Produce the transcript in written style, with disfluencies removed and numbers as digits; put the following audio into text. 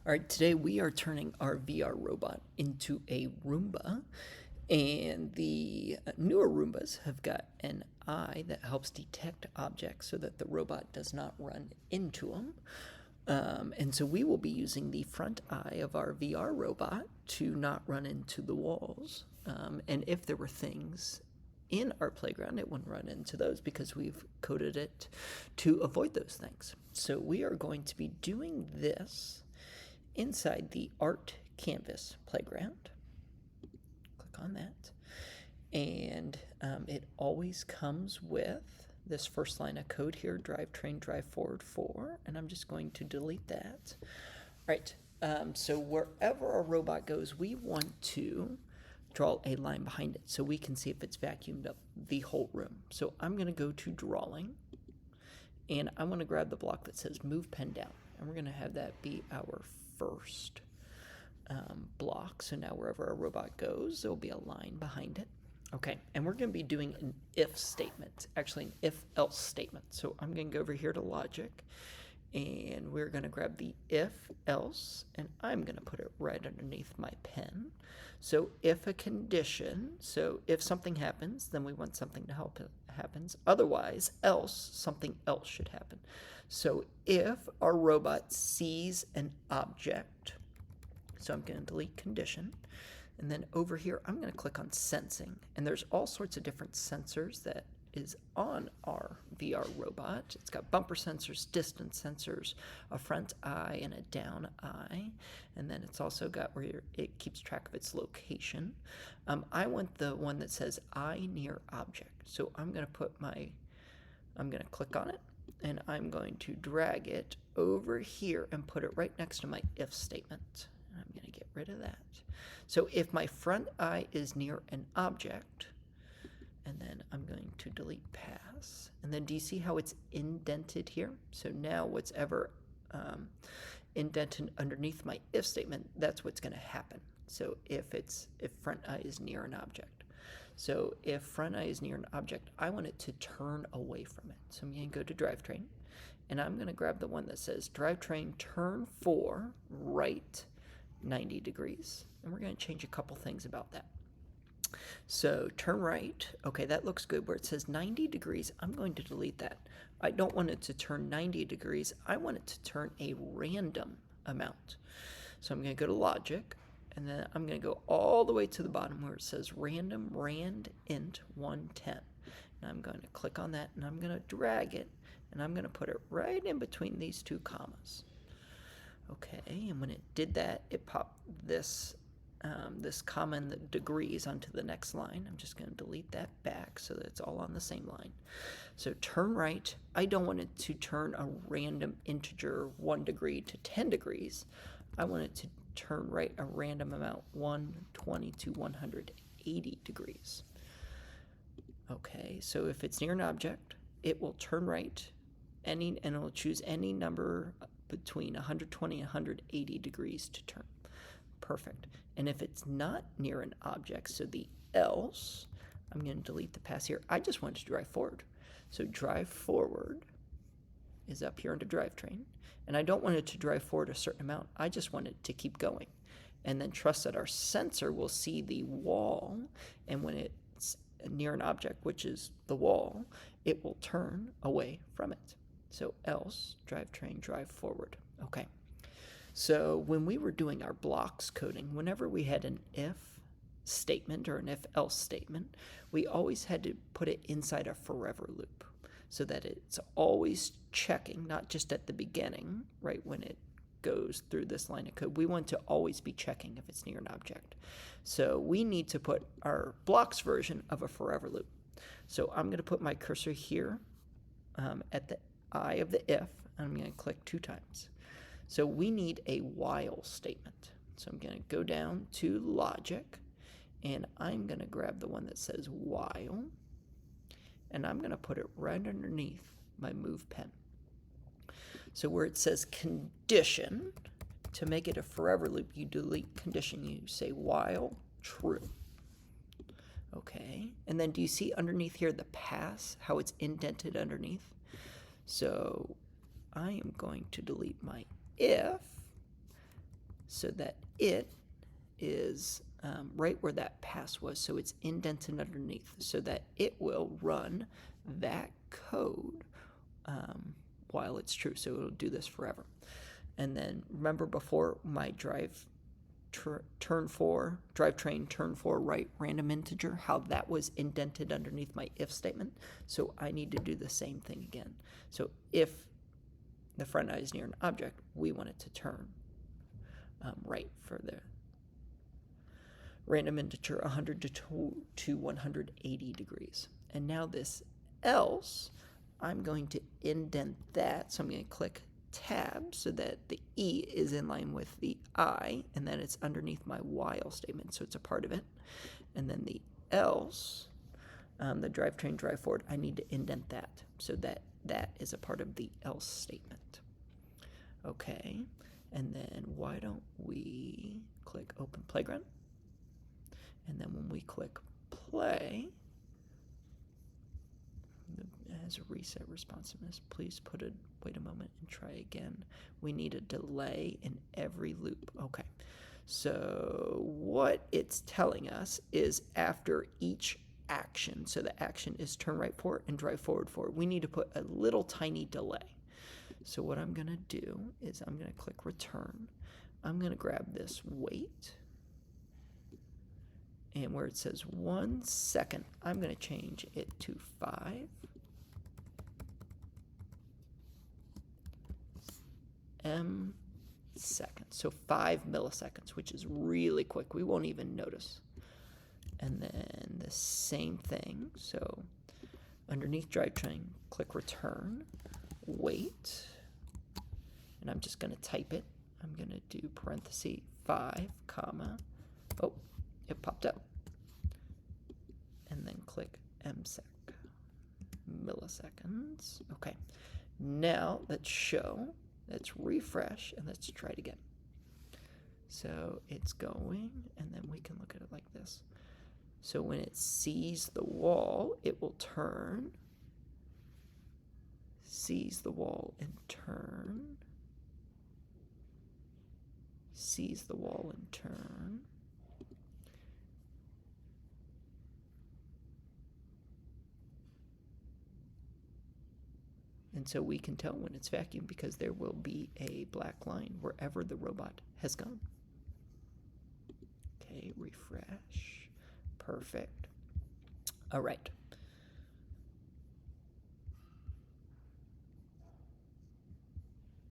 All right, today we are turning our VR robot into a Roomba, and the newer Roombas have got an eye that helps detect objects so that the robot does not run into them. And so we will be using the front eye of our VR robot to not run into the walls. And if there were things in our playground, it wouldn't run into those because we've coded it to avoid those things. So we are going to be doing this inside the art canvas playground. Click on that. And it always comes with this first line of code here, drivetrain, drive forward 4, and I'm just going to delete that. All right, so wherever our robot goes, we want to draw a line behind it so we can see if it's vacuumed up the whole room. So I'm going to go to drawing, and I want to grab the block that says move pen down, and we're going to have that be our first block. So now wherever our robot goes, there'll be a line behind it. Okay, and we're going to be doing an if statement, actually an if-else statement. So I'm going to go over here to logic, and we're going to grab the if-else, and I'm going to put it right underneath my pen. So if a condition, so if something happens, then we want something to help it happens. Otherwise, else, something else should happen. So if our robot sees an object, so I'm going to delete condition, and then over here, I'm going to click on sensing. And there's all sorts of different sensors that is on our VR robot. It's got bumper sensors, distance sensors, a front eye, and a down eye. And then it's also got where it keeps track of its location. I want the one that says eye near object. So I'm going to click on it, and I'm going to drag it over here and put it right next to my if statement. And I'm going to get rid of that. So if my front eye is near an object, and then I'm going to delete pass. And then do you see how it's indented here? So now what's ever indented underneath my if statement, that's what's going to happen. So if front eye is near an object. So if front eye is near an object, I want it to turn away from it. So I'm going to go to drivetrain, and I'm going to grab the one that says drivetrain turn 4 right 90 degrees. And we're going to change a couple things about that. So turn right, okay, that looks good. Where it says 90 degrees, I'm going to delete that. I don't want it to turn 90 degrees. I want it to turn a random amount. So I'm going to go to logic, and then I'm going to go all the way to the bottom where it says random rand int 110. And I'm going to click on that, and I'm going to drag it, and I'm going to put it right in between these two commas. Okay, and when it did that, it popped this comma in the degrees onto the next line. I'm just going to delete that back so that it's all on the same line. So turn right, I don't want it to turn a random integer 1 degree to 10 degrees. I want it to turn right a random amount 120 to 180 degrees. Okay, so if it's near an object, it will turn right and it'll choose any number between 120 and 180 degrees to turn. Perfect. And if it's not near an object, so the else, I'm going to delete the pass here. I just want it to drive forward. So drive forward is up here under drivetrain. And I don't want it to drive forward a certain amount. I just want it to keep going. And then trust that our sensor will see the wall. And when it's near an object, which is the wall, it will turn away from it. So else, drivetrain, drive forward. Okay. So when we were doing our blocks coding, whenever we had an if statement or an if-else statement, we always had to put it inside a forever loop so that it's always checking, not just at the beginning, right, when it goes through this line of code. We want to always be checking if it's near an object. So we need to put our blocks version of a forever loop. So I'm going to put my cursor here at the eye of the if, and I'm going to click 2 times. So we need a while statement. So I'm going to go down to logic, and I'm going to grab the one that says while, and I'm going to put it right underneath my move pen. So where it says condition, to make it a forever loop, you delete condition. You say while true. Okay, and then do you see underneath here the pass, how it's indented underneath? So I am going to delete my if, so that it is right where that pass was, so it's indented underneath, so that it will run that code while it's true. So it'll do this forever. And then remember before my drivetrain turn 4 right random integer, how that was indented underneath my if statement? So I need to do the same thing again. So if the front eye is near an object, we want it to turn right for the random integer 100 to 180 degrees. And now this else, I'm going to indent that. So I'm going to click tab so that the E is in line with the I, and then it's underneath my while statement, so it's a part of it. And then the else, the drivetrain drive forward, I need to indent that so that that is a part of the else statement. Okay, and then why don't we click open playground? And then when we click play, as a reset responsiveness, please wait a moment and try again. We need a delay in every loop. Okay, so what it's telling us is after each action, so the action is turn right forward and drive forward, we need to put a little tiny delay. So what I'm going to do is I'm going to click return. I'm going to grab this wait, and where it says 1 second, I'm going to change it to 5 seconds. So 5 milliseconds, which is really quick. We won't even notice. And then the same thing. So underneath drivetrain, click return, wait, and I'm just going to type it. I'm going to do parenthesis 5, comma, oh, it popped up. And then click msec, milliseconds. Okay, now let's refresh, and let's try it again. So it's going, and then we can look at it like this. So when it sees the wall, it will turn, sees the wall and turn, sees the wall and turn. And so we can tell when it's vacuum because there will be a black line wherever the robot has gone. Okay, refresh. Perfect. All right.